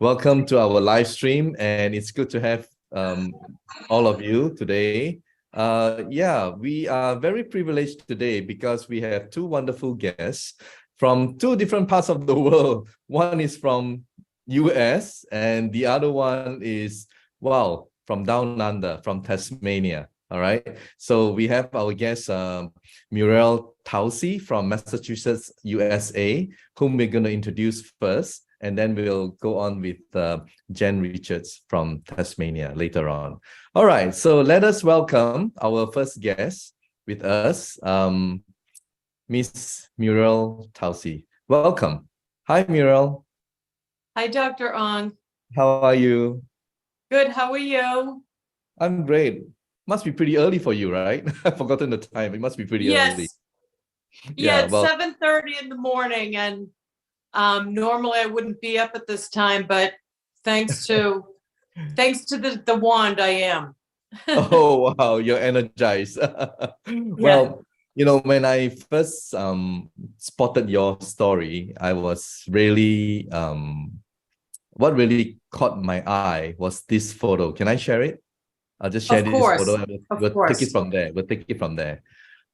Welcome to our live stream, and it's good to have all of you today. We are very privileged today because we have two wonderful guests from two different parts of the world. One is from US and the other one is, wow, from down under, from Tasmania. All right. So we have our guest, Muriel Tausi from Massachusetts, USA, whom we're going to introduce first. And then we'll go on with Jen Richards from Tasmania later on. All right, so let us welcome our first guest with us, Miss Muriel Tausi. Welcome. Hi, Muriel. Hi, Dr. Ong. How are you? Good, how are you? I'm great. Must be pretty early for you, right? I've forgotten the time. It must be pretty early. Yeah, it's 7:30 in the morning, and normally I wouldn't be up at this time, but thanks to the wand, I am. Oh, wow, you're energized. Well, you know, when I first spotted your story, I was really what really caught my eye was this photo. Can I share it? I'll just share this photo. We'll take it from there. We'll take it from there.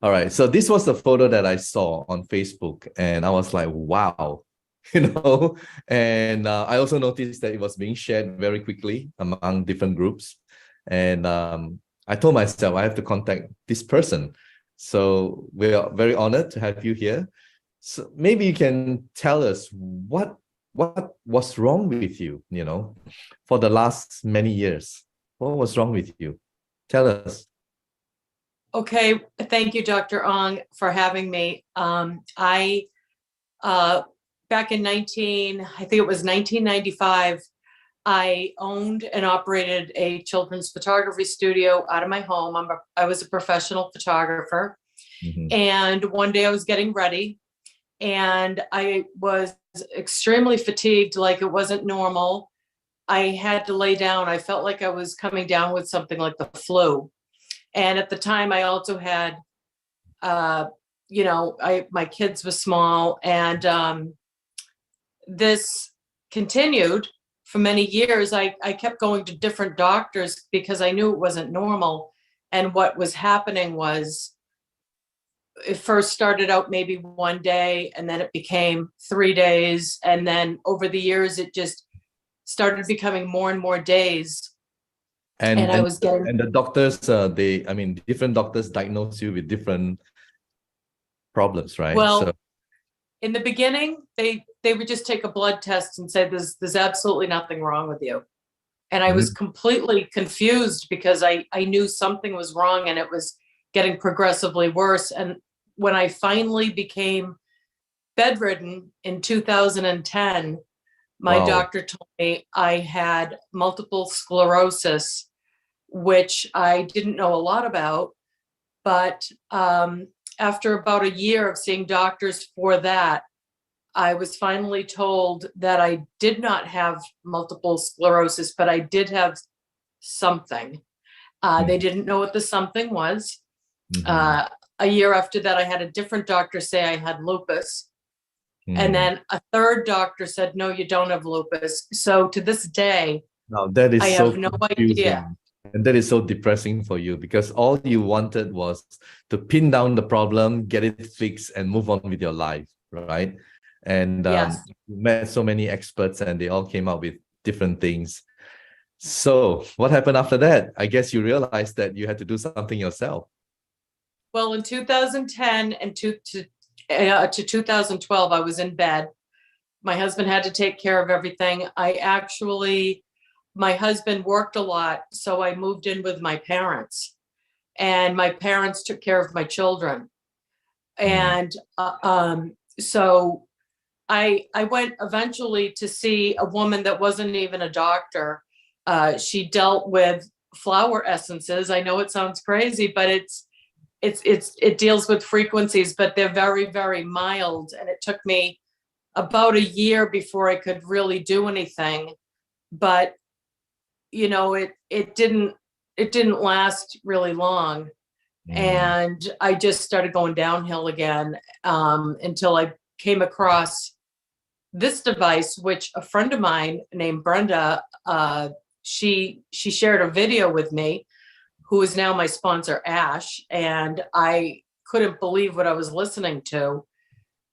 All right. So this was the photo that I saw on Facebook, and I was like, wow. And I also noticed that it was being shared very quickly among different groups. And I told myself I have to contact this person. So we are very honored to have you here. So maybe you can tell us what was wrong with you, for the last many years. What was wrong with you? Tell us. Okay, thank you, Dr. Ong, for having me. Back in I think it was 1995, I owned and operated a children's photography studio out of my home. I was a professional photographer. And one day I was getting ready and I was extremely fatigued, like it wasn't normal. I had to lay down. I felt like I was coming down with something like the flu. And at the time I also had, my kids were small, and this continued for many years. I kept going to different doctors because I knew it wasn't normal. And what was happening was, it first started out maybe one day, and then it became 3 days. And then over the years, it just started becoming more and more days. And I was getting... And the doctors, different doctors diagnose you with different problems, right? Well, in the beginning, they would just take a blood test and say, there's absolutely nothing wrong with you. And I was completely confused because I knew something was wrong and it was getting progressively worse. And when I finally became bedridden in 2010, my doctor told me I had multiple sclerosis, which I didn't know a lot about. But after about a year of seeing doctors for that, I was finally told that I did not have multiple sclerosis, but I did have something. They didn't know what the something was. A year after that, I had a different doctor say I had lupus. And then a third doctor said, no, you don't have lupus. So to this day, I have no idea. And that is so depressing for you because all you wanted was to pin down the problem, get it fixed, and move on with your life, right? And you met so many experts and they all came up with different things. So what happened after that? I guess you realized that you had to do something yourself. Well, in 2010 and to 2012, I was in bed. My husband had to take care of everything. My husband worked a lot, so I moved in with my parents, and my parents took care of my children. And so I went eventually to see a woman that wasn't even a doctor. She dealt with flower essences. I know it sounds crazy, but it deals with frequencies, but they're very, very mild. And it took me about a year before I could really do anything. But it didn't last really long. And I just started going downhill again, until I came across this device, which a friend of mine named Brenda, she shared a video with me, who is now my sponsor, Ash, and I couldn't believe what I was listening to,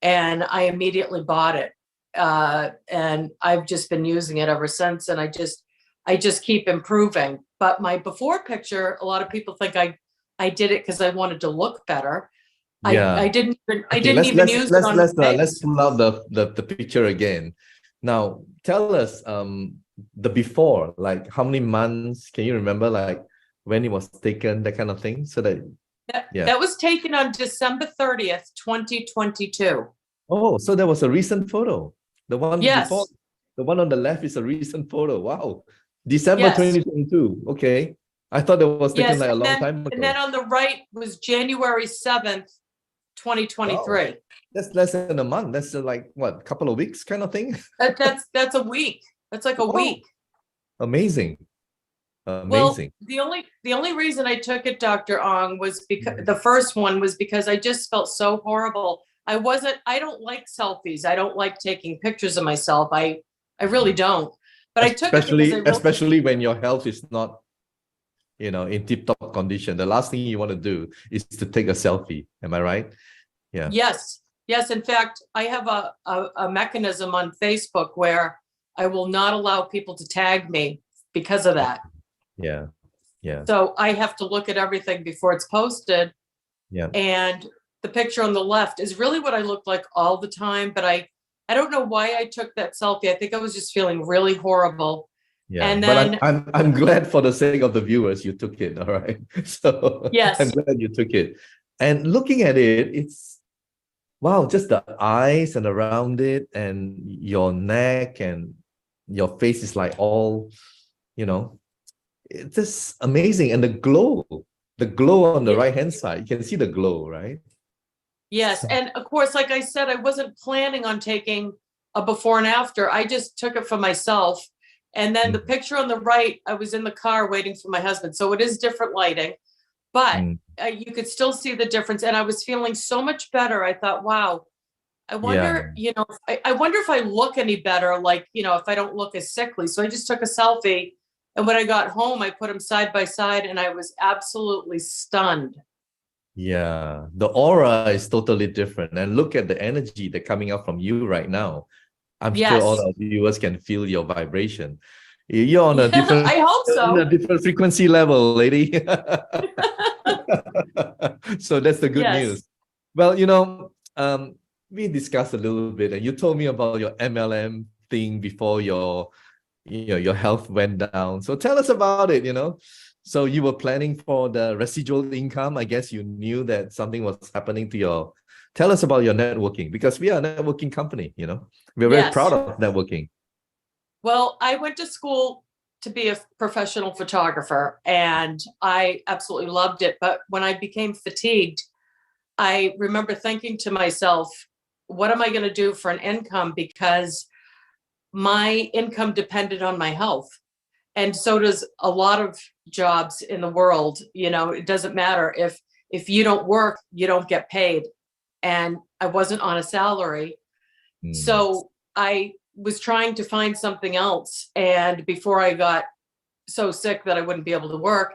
and I immediately bought it, and I've just been using it ever since, and I just keep improving. But my before picture, a lot of people think I did it because I wanted to look better. Yeah. I didn't Okay, even use it on my face. Let's pull out the picture again. Now, tell us the before, like how many months, can you remember, like when it was taken, that kind of thing? So that that was taken on December 30th, 2022. Oh, so that was a recent photo. The one Yes. before, the one on the left is a recent photo. Wow. December Yes. 2022. Okay. I thought that was taken like a long time ago. And then on the right was January 7th, 2023. Wow. That's less than a month. That's like what, a couple of weeks kind of thing? That's a week. That's like a week. Amazing. Amazing. Well, the only reason I took it, Dr. Ong, was because the first one was because I just felt so horrible. I don't like selfies. I don't like taking pictures of myself. I really don't. But I took it especially when your health is not, you know, in tip-top condition. The last thing you want to do is to take a selfie. Am I right? Yeah. Yes. Yes. In fact, I have a mechanism on Facebook where I will not allow people to tag me because of that. Yeah. Yeah. So I have to look at everything before it's posted. Yeah. And the picture on the left is really what I look like all the time, but I don't know why I took that selfie. I think I was just feeling really horrible. Yeah, and then, but I'm glad for the sake of the viewers you took it. All right. So yes, I'm glad you took it. And looking at it, it's wow, just the eyes and around it and your neck and your face is like all, you know, it's just amazing. And the glow on the right hand side, you can see the glow, right? Yes. And of course, like I said, I wasn't planning on taking a before and after. I just took it for myself. And then the picture on the right, I was in the car waiting for my husband. So it is different lighting, but you could still see the difference. And I was feeling so much better. I thought, wow, I wonder, you know, I wonder if I look any better, like, you know, if I don't look as sickly. So I just took a selfie. And when I got home, I put them side by side and I was absolutely stunned. Yeah, the aura is totally different. And look at the energy that's coming out from you right now. I'm sure all our viewers can feel your vibration. You're on a different, I hope so. On a different frequency level, lady. So that's the good news. Well, you know, we discussed a little bit, and you told me about your MLM thing before your health went down. So tell us about it. You know, so you were planning for the residual income. I guess you knew that something was happening to your. Tell us about your networking, because we are a networking company, you know. We're very proud of networking. Well, I went to school to be a professional photographer and I absolutely loved it. But when I became fatigued, I remember thinking to myself, what am I going to do for an income? Because my income depended on my health. And so does a lot of jobs in the world. You know, it doesn't matter if you don't work, you don't get paid. And I wasn't on a salary. So I was trying to find something else. And before I got so sick that I wouldn't be able to work,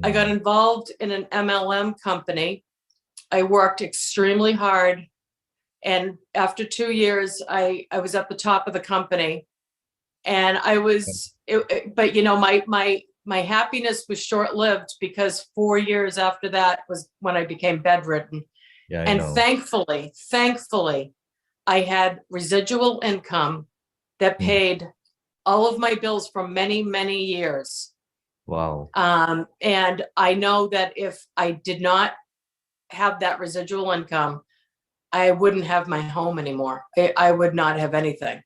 I got involved in an MLM company. I worked extremely hard. And after 2 years, I was at the top of the company. And I was, but you know, my happiness was short-lived because 4 years after that was when I became bedridden. Yeah, and thankfully, I had residual income that paid all of my bills for many, many years. Wow. And I know that if I did not have that residual income, I wouldn't have my home anymore. I would not have anything.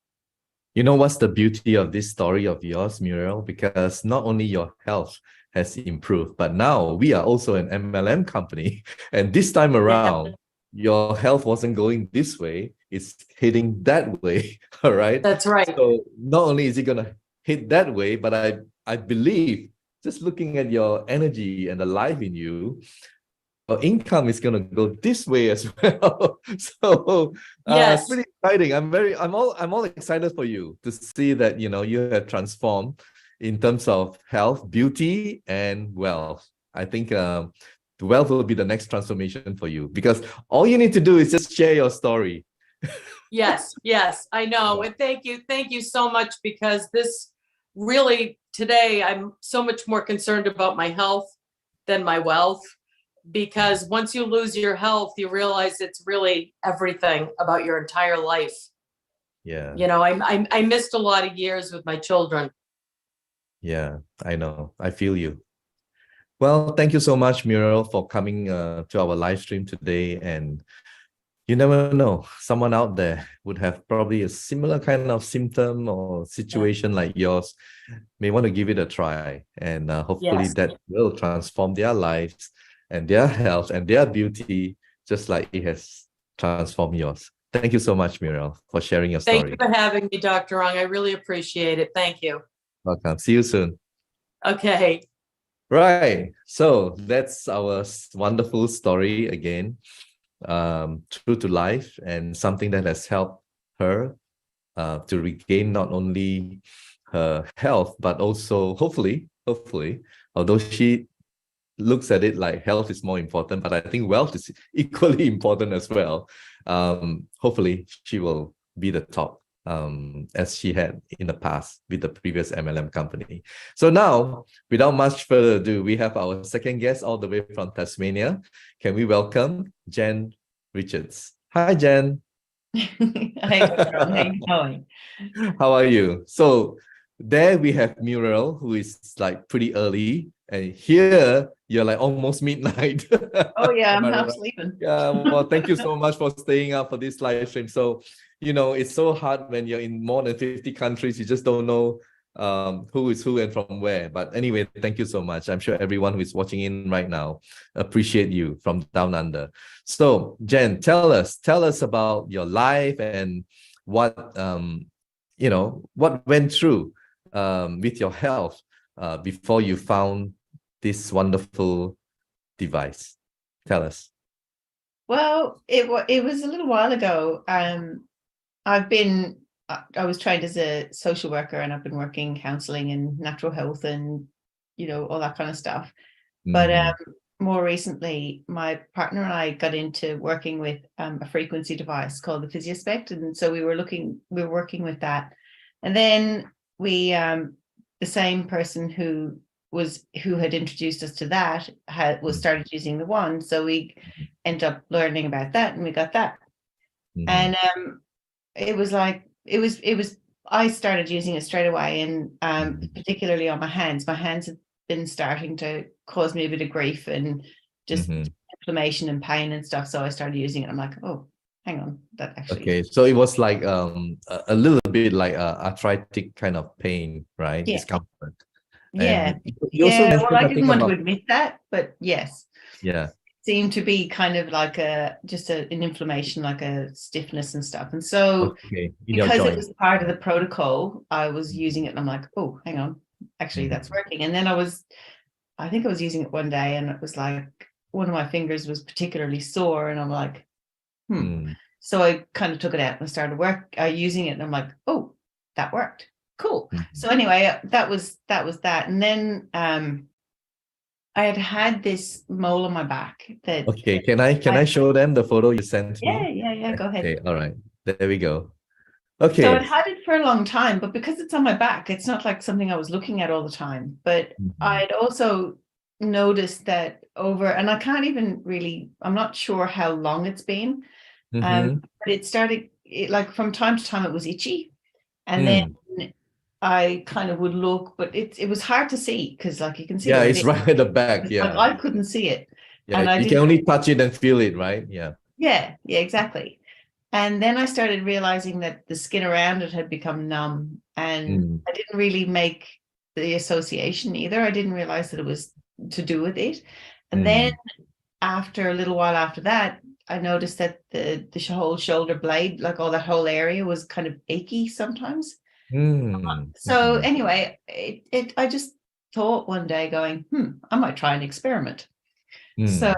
You know what's the beauty of this story of yours, Muriel? Because not only your health has improved, but now we are also an MLM company. And this time around, your health wasn't going this way, it's hitting that way. All right. That's right. So not only is it going to hit that way, but I believe, just looking at your energy and the life in you, income is going to go this way as well. So Yes. it's pretty exciting. I'm all excited for you to see that, you have transformed in terms of health, beauty, and wealth. I think the wealth will be the next transformation for you, because all you need to do is just share your story. Yes, I know. And thank you so much, because this really, today, I'm so much more concerned about my health than my wealth, because once you lose your health, you realize it's really everything about your entire life. Yeah. I missed a lot of years with my children. Yeah, I know. I feel you. Well, thank you so much, Muriel, for coming to our live stream today. And you never know, someone out there would have probably a similar kind of symptom or situation like yours, may want to give it a try. And hopefully that will transform their lives and their health and their beauty, just like it has transformed yours. Thank you so much, Muriel, for sharing your story. Thank you for having me, Dr. Ong. I really appreciate it. Thank you. Welcome. See you soon. Okay. Right. So that's our wonderful story again. True to life, and something that has helped her to regain not only her health, but also hopefully, although she looks at it like health is more important, but I think wealth is equally important as well. Hopefully she will be the top, as she had in the past with the previous MLM company. So now, without much further ado, we have our second guest all the way from Tasmania. Can we welcome Jen Richards? Hi, Jen. Hi, how are you going? How are you? So there we have Muriel, who is like pretty early, and here you're like almost midnight. Oh yeah, I'm half sleeping. Yeah, well, thank you so much for staying up for this live stream. So, it's so hard when you're in more than 50 countries, you just don't know who is who and from where. But anyway, thank you so much. I'm sure everyone who is watching in right now appreciate you from down under. So Jen, tell us about your life and what what went through with your health before you found this wonderful device. Tell us. Well, it was a little while ago. I was trained as a social worker, and I've been working counseling and natural health and all that kind of stuff. But more recently, my partner and I got into working with a frequency device called the Physiospect, and so we were working with that. And then we the same person who had introduced us to that was started using the one, so we ended up learning about that, and we got that. And it was I started using it straight away, and particularly on my hands had been starting to cause me a bit of grief and just inflammation and pain and stuff, so I started using it. I'm like, oh, hang on, that actually okay, so it was like a little bit like arthritic kind of pain, right? Yeah. Discomfort. Yeah. Well, I didn't want to admit that, but yes. Yeah. It seemed to be kind of like an inflammation, like a stiffness and stuff. And so because it was part of the protocol, I was using it, and I'm like, oh, hang on, actually that's working. And then I think I was using it one day, and it was like one of my fingers was particularly sore, and I'm like, So I kind of took it out and I started using it, and I'm like, oh, that worked. Cool. So anyway, that was that. And then I had this mole on my back that. Okay, can I show them the photo you sent me? Yeah, go ahead. Okay, all right, there we go. Okay. So I'd had it for a long time, but because it's on my back, it's not like something I was looking at all the time. But I'd also noticed that and I can't even really, I'm not sure how long it's been, but it started, like from time to time it was itchy, and then I kind of would look, but it was hard to see, because like you can see. Yeah, it's right at the back. Yeah. Like I couldn't see it. Yeah, and you can only touch it and feel it, right? Yeah. Yeah, exactly. And then I started realizing that the skin around it had become numb, and I didn't really make the association either. I didn't realize that it was to do with it. And then after a little while after that, I noticed that the whole shoulder blade, like all that whole area, was kind of achy sometimes. So anyway, I just thought one day going, I might try an experiment. So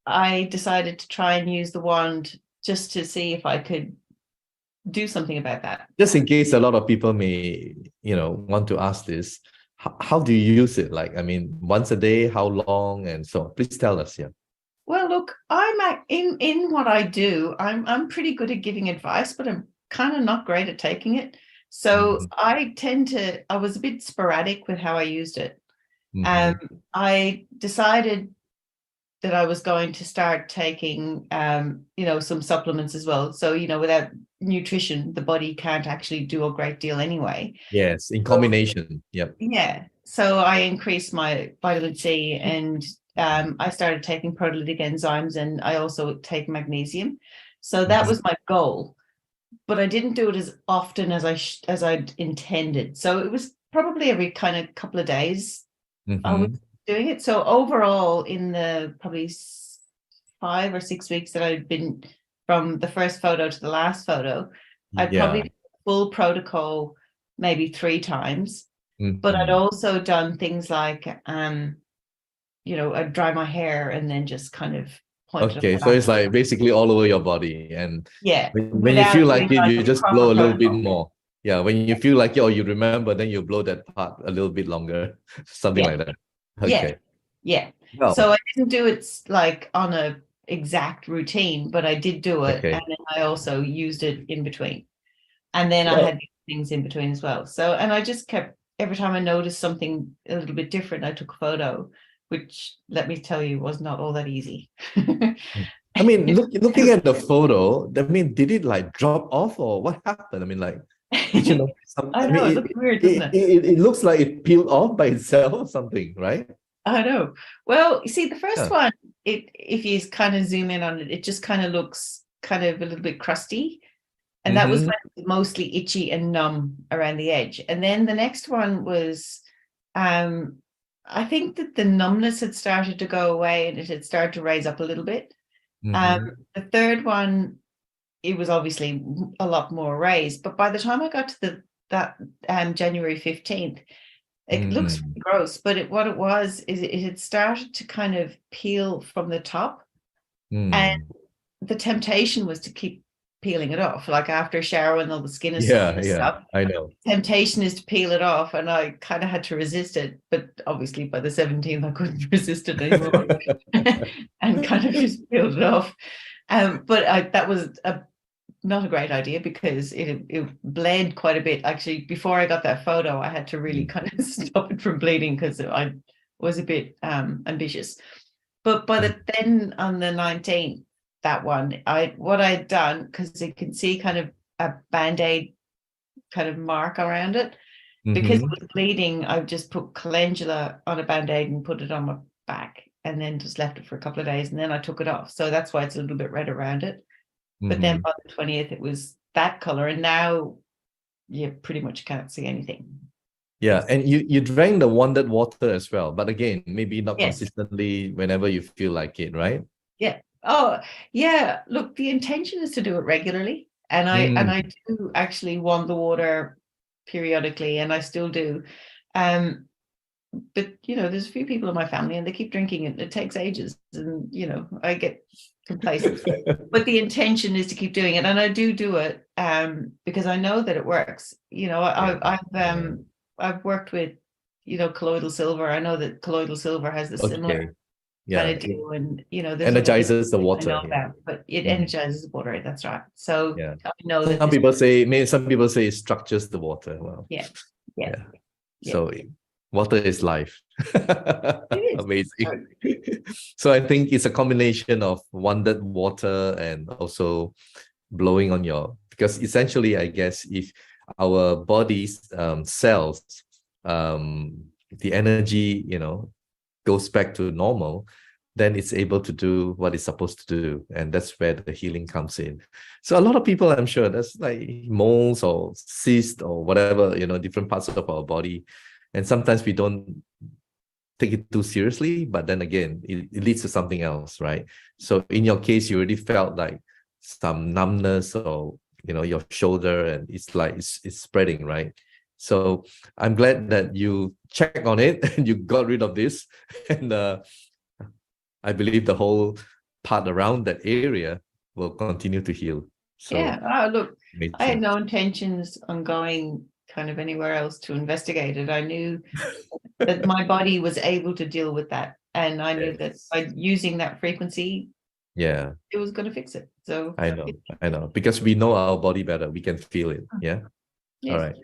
I decided to try and use the wand just to see if I could do something about that. Just in case a lot of people may, want to ask this, how do you use it? Like, I mean, once a day, how long, and so on? Please tell us. Yeah. Well, look, in what I do, I'm pretty good at giving advice, but I'm kind of not great at taking it. So I was a bit sporadic with how I used it. I decided that I was going to start taking, some supplements as well. So, without nutrition, the body can't actually do a great deal anyway. Yes, in combination. Yep. Yeah. So I increased my vitamin C, and I started taking proteolytic enzymes, and I also take magnesium. So that was my goal, but I didn't do it as often as I'd intended. So it was probably every kind of couple of days I was doing it. So overall, in the probably 5 or 6 weeks that I'd been from the first photo to the last photo, I'd probably done full protocol maybe 3 times. But I'd also done things like, I'd dry my hair and then just kind of point it. Okay, so it's like basically all over your body, and when you feel like it, you just blow a little bit more. Yeah, when you feel like it or you remember, then you blow that part a little bit longer, something like that. Okay. Yeah. So I didn't do it like on a exact routine, but I did do it, and then I also used it in between, and then I had things in between as well. So, and I just kept, every time I noticed something a little bit different, I took a photo, which, let me tell you, was not all that easy. I mean, looking at the photo, I mean, did it like drop off, or what happened? I mean, like, I know, it looks weird, doesn't it? It looks like it peeled off by itself or something, right? I know. Well, you see, the first one, if you kind of zoom in on it, it just kind of looks kind of a little bit crusty. And that was when it was mostly itchy and numb around the edge. And then the next one was, I think that the numbness had started to go away and it had started to raise up a little bit. The third one, it was obviously a lot more raised. But by the time I got to that January 15th, it looks gross. But what it was is it had started to kind of peel from the top. And the temptation was to keep peeling it off, like after a shower when all the skin is soft and stuff. I know. Temptation is to peel it off, and I kind of had to resist it, but obviously by the 17th I couldn't resist it anymore and kind of just peeled it off. But that was not a great idea, because it bled quite a bit. Actually, before I got that photo, I had to really kind of stop it from bleeding because I was a bit ambitious. But then on the 19th, that one, what I'd done, because you can see kind of a Band-Aid kind of mark around it, because it was bleeding, I just put calendula on a Band-Aid and put it on my back, and then just left it for a couple of days, and then I took it off. So that's why it's a little bit red around it. But then by the 20th, it was that color, and now you pretty much can't see anything. Yeah, and you drank the wanded water as well, but again, maybe not consistently, whenever you feel like it, right? Yeah. Oh, yeah. Look, the intention is to do it regularly, and I do actually wand the water periodically, and I still do. But there's a few people in my family, and they keep drinking it. It takes ages, and I get complacent. But the intention is to keep doing it, and I do it because I know that it works. I've worked with colloidal silver. I know that colloidal silver has the similar kind of deal, and energizes the water. But it energizes the water. That's right. So I know that some people say it structures the water. Well, so water is life. Amazing. So I think it's a combination of wanded water and also blowing on because essentially, I guess, if our body's cells, the energy, goes back to normal, then it's able to do what it's supposed to do. And that's where the healing comes in. So a lot of people, I'm sure, that's like moles or cysts or whatever, different parts of our body. And sometimes we don't take it too seriously, but then again, it leads to something else, right? So in your case, you already felt like some numbness or, your shoulder, and it's like it's spreading, right? So I'm glad that you checked on it and you got rid of this. And I believe the whole part around that area will continue to heal. So, yeah. Look, made I had sense. no intentions on going kind of anywhere else to investigate it. I knew that my body was able to deal with that. And I knew that Yes. by using that frequency, Yeah, it was going to fix it. So I know. Because we know our body better. We can feel it. Yeah. yes. All right.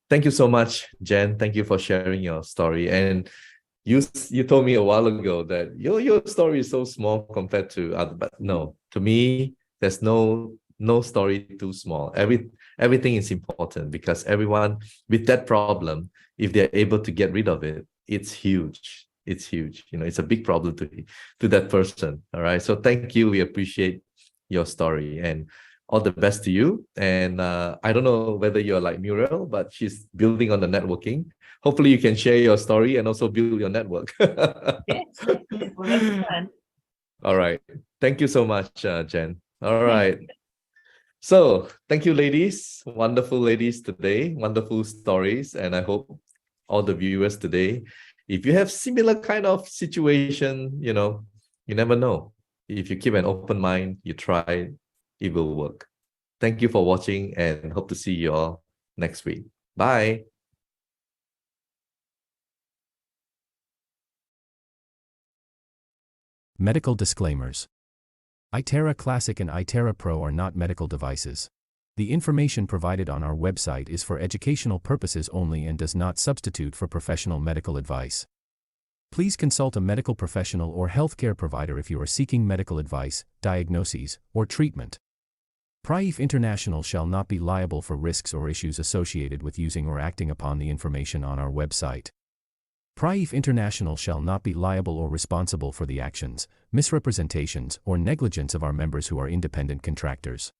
Thank you so much, Jen. Thank you for sharing your story. And you told me a while ago that your story is so small compared to other, but no, to me, there's no story too small. Everything is important, because everyone with that problem, if they're able to get rid of it, it's huge. It's huge. It's a big problem to that person. All right. So thank you. We appreciate your story, and all the best to you. And I don't know whether you're like Muriel, but she's building on the networking. Hopefully you can share your story and also build your network. Yes. Well, that's the plan. All right. Thank you so much, Jen. All right. So thank you, ladies. Wonderful ladies today. Wonderful stories. And I hope all the viewers today, if you have similar kind of situation, you never know. If you keep an open mind, you try, it will work. Thank you for watching, and hope to see you all next week. Bye. Medical disclaimers. iTera Classic and iTera Pro are not medical devices. The information provided on our website is for educational purposes only and does not substitute for professional medical advice. Please consult a medical professional or healthcare provider if you are seeking medical advice, diagnoses, or treatment. Prife International shall not be liable for risks or issues associated with using or acting upon the information on our website. Prife International shall not be liable or responsible for the actions, misrepresentations, or negligence of our members who are independent contractors.